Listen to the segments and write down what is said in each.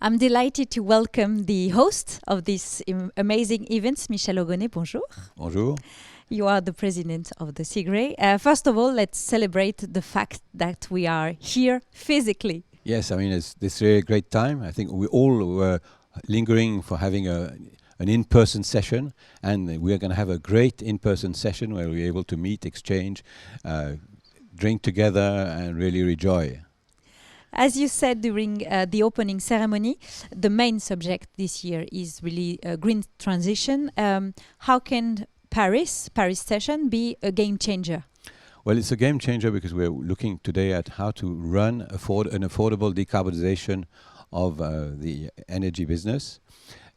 I'm delighted to welcome the host of this amazing event, Michel Ogonnet. Bonjour. Bonjour. You are the president of the Cigre. First of all, let's celebrate the fact that we are here physically. Yes, I mean, it's really a great time. I think we all were lingering for having an in-person session, and we're going to have a great in-person session where we're able to meet, exchange, drink together, and really rejoice. As you said during the opening ceremony, the main subject this year is really green transition. How can Paris session be a game changer? Well, it's a game changer because we're looking today at how to run an affordable decarbonization of the energy business.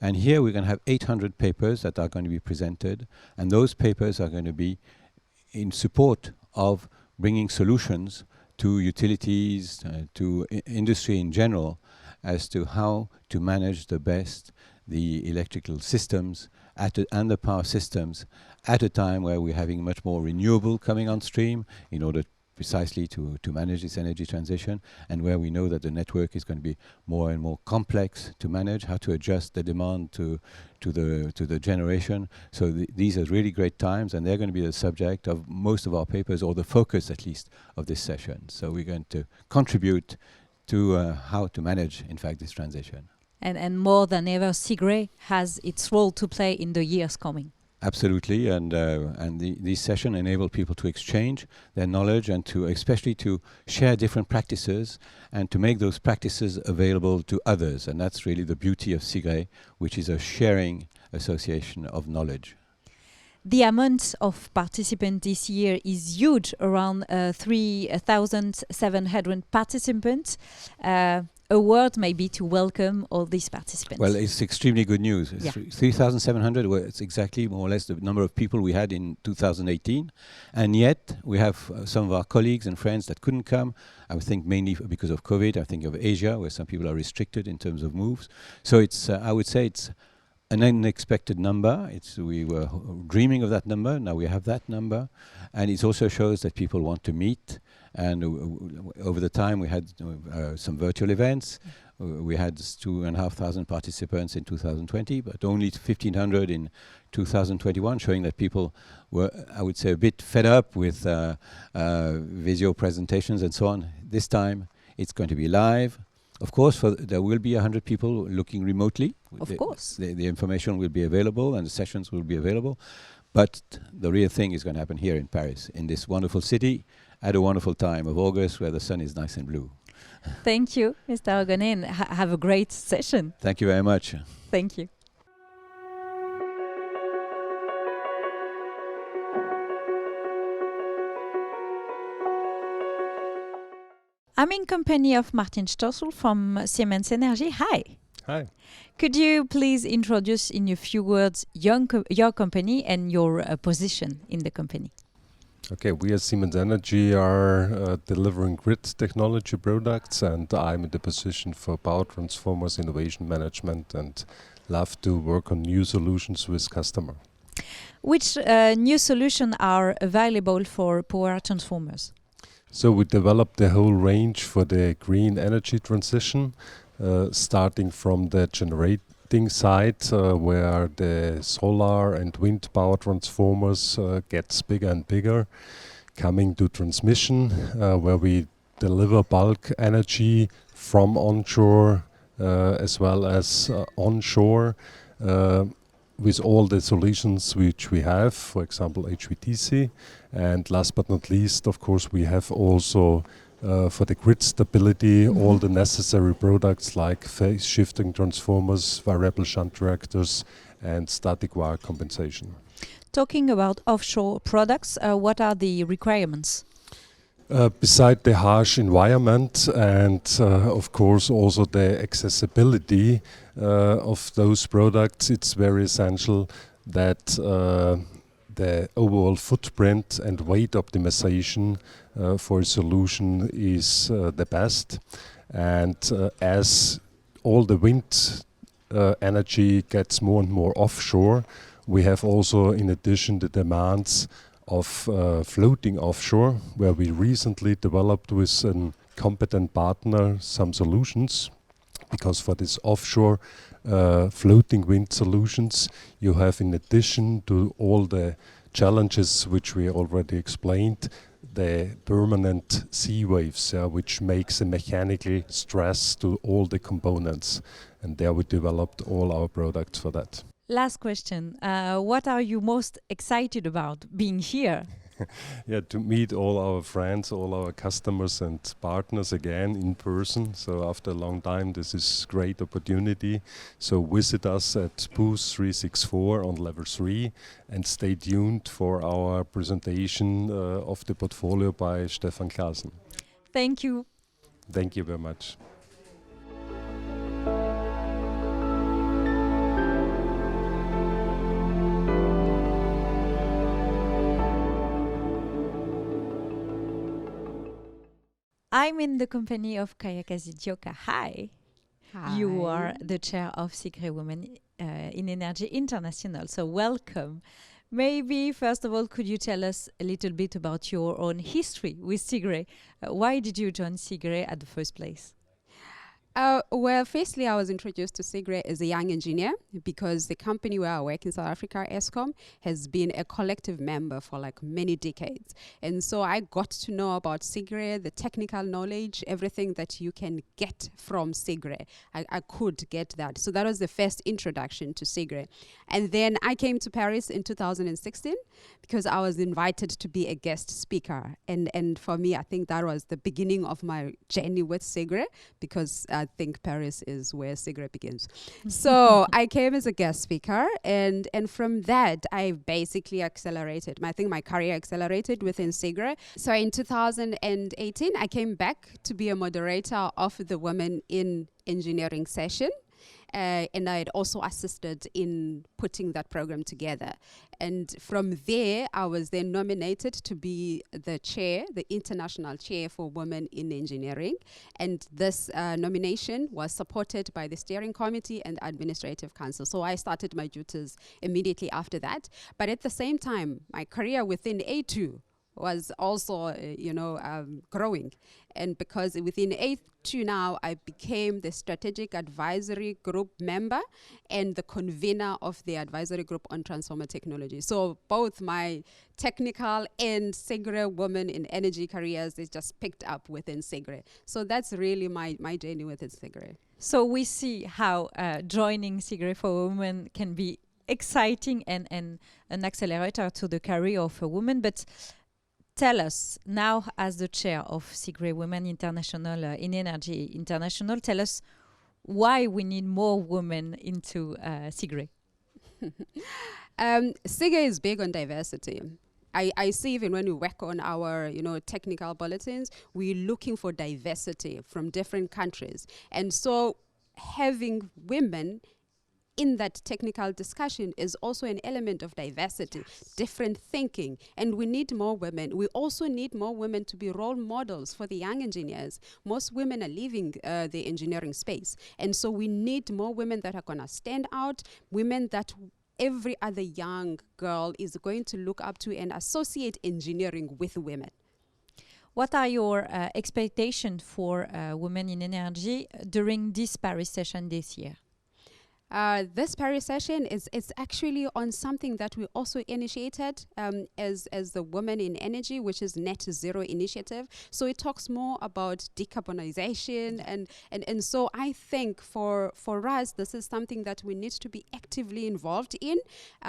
And here we're going to have 800 papers that are going to be presented. And those papers are going to be in support of bringing solutions to utilities, to industry in general, as to how to manage the best the electrical systems and the power systems at a time where we're having much more renewable coming on stream in order precisely to manage this energy transition, and where we know that the network is going to be more and more complex to manage, how to adjust the demand to the generation. So these are really great times, and they're going to be the subject of most of our papers, or the focus at least of this session. So we're going to contribute to how to manage, in fact, this transition. And more than ever, Cigre has its role to play in the years coming. Absolutely, and these sessions enable people to exchange their knowledge and to especially to share different practices and to make those practices available to others. And that's really the beauty of Cigre, which is a sharing association of knowledge. The amount of participants this year is huge, around 3,700 participants. A word maybe to welcome all these participants. Well, it's extremely good news. Yeah. 3,700, well, it's exactly more or less the number of people we had in 2018. And yet we have some of our colleagues and friends that couldn't come. I would think mainly because of COVID. I think of Asia, where some people are restricted in terms of moves. So it's, I would say it's an unexpected number. We were dreaming of that number. Now we have that number. And it also shows that people want to meet. And over the time, we had some virtual events. We had 2,500 participants in 2020, but only 1,500 in 2021, showing that people were, I would say, a bit fed up with video presentations and so on. This time, it's going to be live. Of course, there will be 100 people looking remotely. Of course. The information will be available and the sessions will be available. But the real thing is going to happen here in Paris, in this wonderful city, at a wonderful time of August where the sun is nice and blue. Thank you, Mr. Ogonnet, and have a great session. Thank you very much. Thank you. I'm in company of Martin Stossel from Siemens Energy. Hi. Hi. Could you please introduce in a few words your company and your position in the company? Okay, we at Siemens Energy are delivering grid technology products, and I'm in the position for power transformers innovation management and love to work on new solutions with customer. Which new solutions are available for power transformers? So we developed the whole range for the green energy transition, starting from the generating side, where the solar and wind power transformers gets bigger and bigger, coming to transmission, where we deliver bulk energy from onshore as well as onshore, with all the solutions which we have, for example HVDC. And last but not least, of course, we have also for the grid stability, all the necessary products like phase shifting transformers, variable shunt reactors, and static wire compensation. Talking about offshore products, what are the requirements? Beside the harsh environment and of course also the accessibility of those products, it's very essential that the overall footprint and weight optimization for a solution is the best. And as all the wind energy gets more and more offshore, we have also in addition the demands of floating offshore, where we recently developed with a competent partner some solutions because for this offshore floating wind solutions, you have, in addition to all the challenges which we already explained, the permanent sea waves, which makes a mechanical stress to all the components. And there we developed all our products for that. Last question. What are you most excited about being here? Yeah, to meet all our friends, all our customers and partners again in person. So after a long time, this is great opportunity. So visit us at booth 364 on level 3 and stay tuned for our presentation of the portfolio by Stefan Klaassen. Thank you. Thank you very much. I'm in the company of Kayakazi Dioka. Hi. Hi. You are the chair of Cigre Women in Energy International. So welcome. Maybe, first of all, could you tell us a little bit about your own history with Cigre? Why did you join Cigre at the first place? Well, firstly, I was introduced to Cigre as a young engineer because the company where I work in South Africa, Eskom, has been a collective member for like many decades. And so I got to know about Cigre, the technical knowledge, everything that you can get from Cigre. I could get that. So that was the first introduction to Cigre. And then I came to Paris in 2016 because I was invited to be a guest speaker. And for me, I think that was the beginning of my journey with Cigre, because I think Paris is where Cigre begins. So I came as a guest speaker, and from that, I basically accelerated. I think my career accelerated within Cigre. So in 2018, I came back to be a moderator of the Women in Engineering session. And I had also assisted in putting that program together. And from there, I was then nominated to be the chair, the international chair for women in engineering. And this nomination was supported by the steering committee and administrative council. So I started my duties immediately after that. But at the same time, my career within A2 was also, growing. And because within A2 now, I became the strategic advisory group member and the convener of the advisory group on transformer technology. So both my technical and Cigre Women in Energy careers is just picked up within Cigre. So that's really my journey within Cigre. So we see how joining Cigre for Women can be exciting and an accelerator to the career of a woman. But tell us now, as the chair of Cigre Women International in Energy International, tell us why we need more women into Cigre. Cigre is big on diversity. I see even when we work on our, technical bulletins, we're looking for diversity from different countries. And so having women in that technical discussion is also an element of diversity, different thinking, and we need more women. We also need more women to be role models for the young engineers. Most women are leaving the engineering space, and so we need more women that are going to stand out, women that every other young girl is going to look up to and associate engineering with women. What are your expectations for women in energy during this Paris session this year? This Paris session is actually on something that we also initiated as the Women in Energy, which is Net Zero Initiative. So it talks more about decarbonization, and so I think for us, this is something that we need to be actively involved in.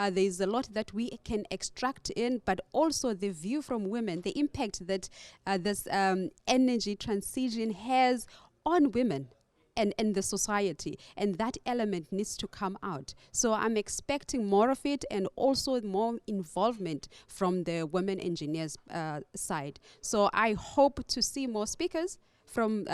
There's a lot that we can extract in, but also the view from women, the impact that this energy transition has on women and the society, and that element needs to come out. So I'm expecting more of it, and also more involvement from the women engineers side. So I hope to see more speakers from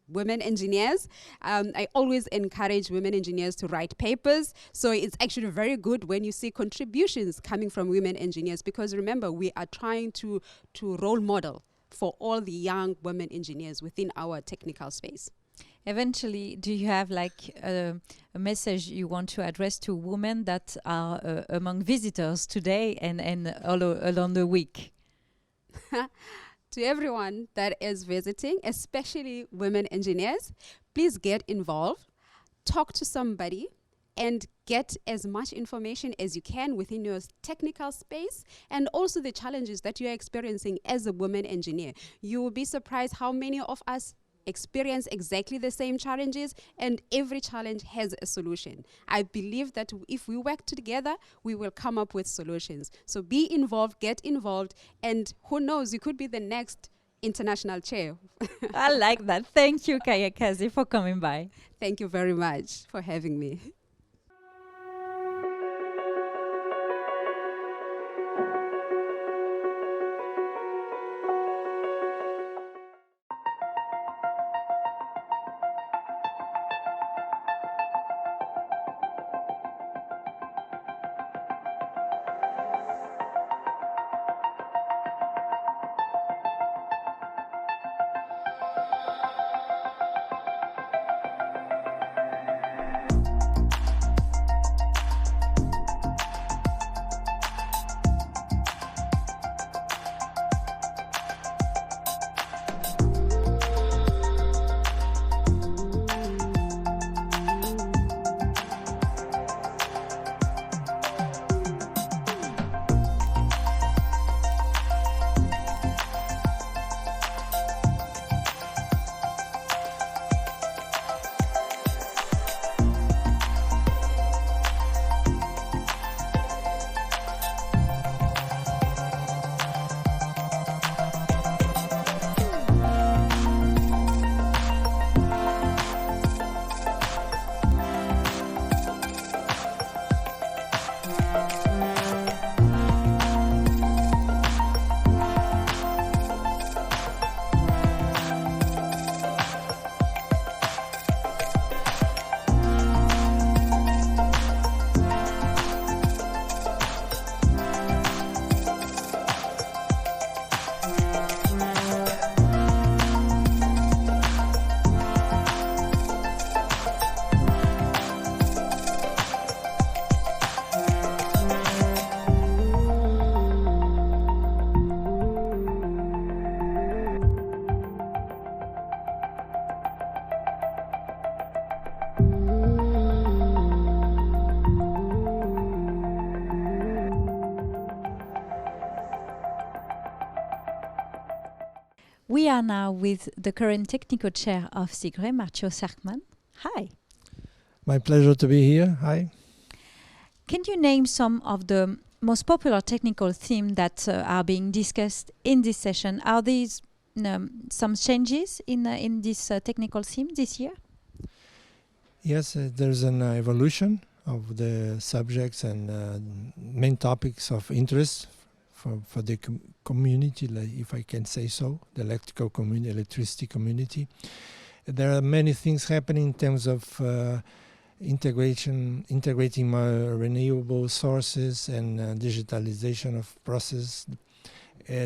women engineers. I always encourage women engineers to write papers. So it's actually very good when you see contributions coming from women engineers, because remember, we are trying to role model for all the young women engineers within our technical space. Eventually, do you have like a message you want to address to women that are among visitors today and all along the week? to everyone that is visiting, especially women engineers, please get involved, talk to somebody, and get as much information as you can within your technical space, and also the challenges that you're experiencing as a woman engineer. You will be surprised how many of us experience exactly the same challenges, and every challenge has a solution. I believe that if we work together, we will come up with solutions. So be involved, get involved, and who knows, you could be the next international chair. I like that. Thank you, Kayakazi, for coming by. Thank you very much for having me. We are now with the current technical chair of Cigre, Marcio Sarkman. Hi. My pleasure to be here. Hi. Can you name some of the most popular technical themes that are being discussed in this session? Are these some changes in this technical theme this year? Yes, there's an evolution of the subjects and main topics of interest for the community, if I can say so, the electrical community, electricity community. There are many things happening in terms of integrating more renewable sources and digitalization of process,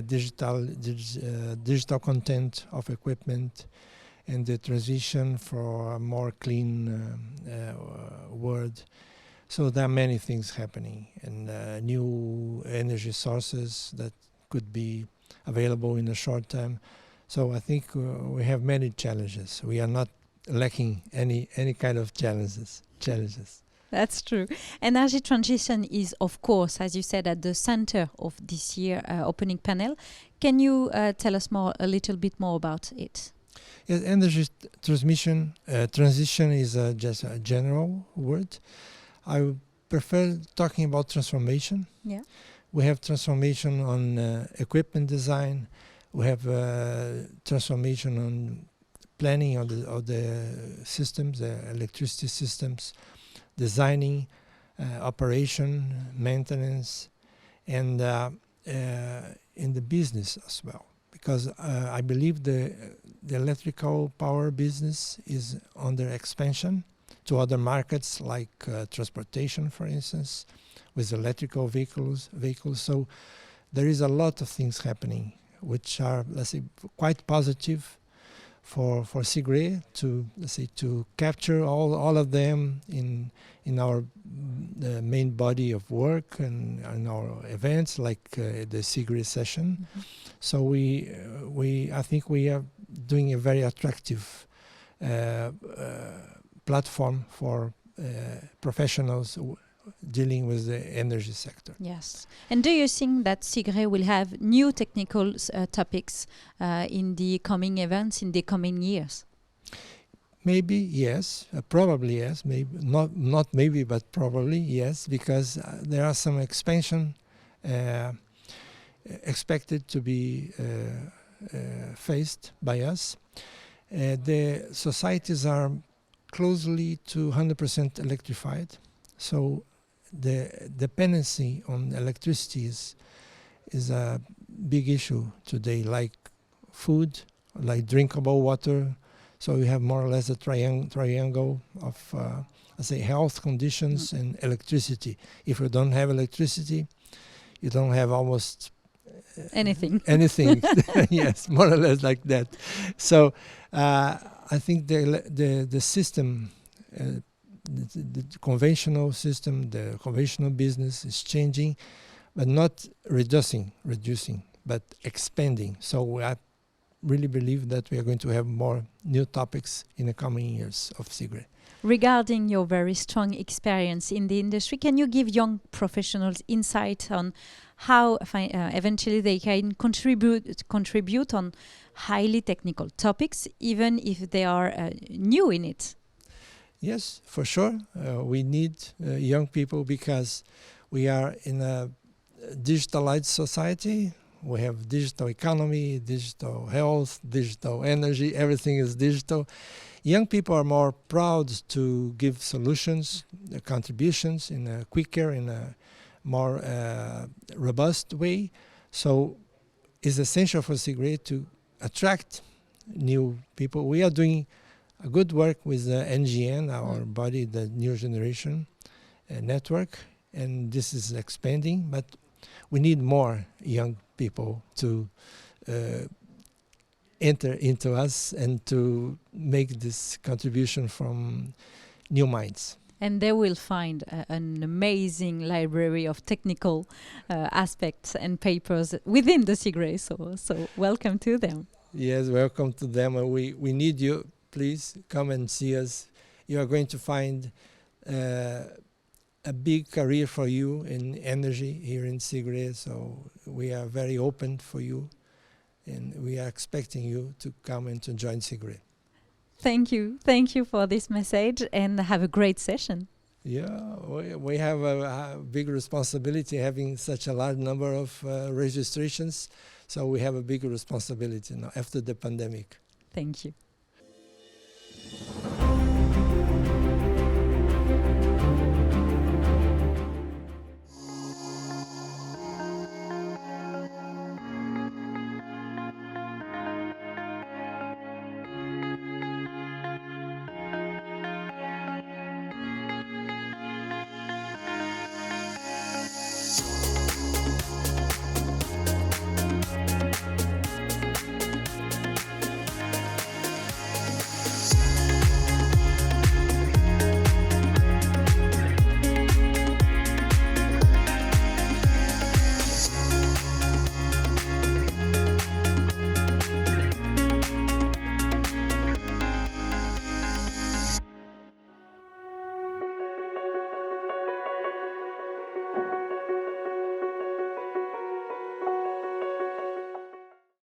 digital content of equipment, and the transition for a more clean world. So there are many things happening, and new energy sources that could be available in a short time. So I think we have many challenges. We are not lacking any kind of challenges. That's true. Energy transition is, of course, as you said, at the center of this year opening panel. Can you tell us a little bit more about it? Yes, energy transition is just a general word. I would prefer talking about transformation. Yeah. We have transformation on equipment design. We have transformation on planning of the systems, the electricity systems, designing, operation, maintenance, and in the business as well. Because I believe the electrical power business is under expansion to other markets like transportation, for instance, with electrical vehicles. So there is a lot of things happening which are, let's say, quite positive for Cigre to, let's say, to capture all of them in our main body of work and our events like the Cigre session. Mhm. So I think we are doing a very attractive platform for professionals dealing with the energy sector. Yes. And do you think that Cigre will have new technical topics in the coming events, in the coming years? Maybe yes, probably yes. Maybe not maybe, but probably yes, because there are some expansion expected to be faced by us. The societies are closely to 100% electrified, so the dependency on electricity is a big issue today, like food, like drinkable water. So we have more or less a triangle of let's say health conditions and electricity. If you don't have electricity, you don't have almost Anything. anything. Yes, more or less like that. So I think the system, the conventional system, the conventional business is changing, but not reducing, but expanding. So I really believe that we are going to have more new topics in the coming years of Cigre. Regarding your very strong experience in the industry, can you give young professionals insight on how eventually they can contribute on highly technical topics, even if they are new in it? Yes, for sure. We need young people because we are in a digitalized society. We have digital economy, digital health, digital energy, everything is digital. Young people are more proud to give solutions, contributions in a quicker, in a more robust way. So it's essential for Cigre to attract new people. We are doing a good work with NGN, our body, the New Generation Network, and this is expanding, but we need more young people to enter into us and to make this contribution from new minds. And they will find an amazing library of technical aspects and papers within the Cigre. So welcome to them. Yes, welcome to them. We need you. Please come and see us. You are going to find a big career for you in energy here in Cigre. So we are very open for you, and we are expecting you to come and to join Cigre. Thank you for this message, and have a great session. Yeah, we have a big responsibility having such a large number of registrations. So we have a big responsibility now after the pandemic. Thank you.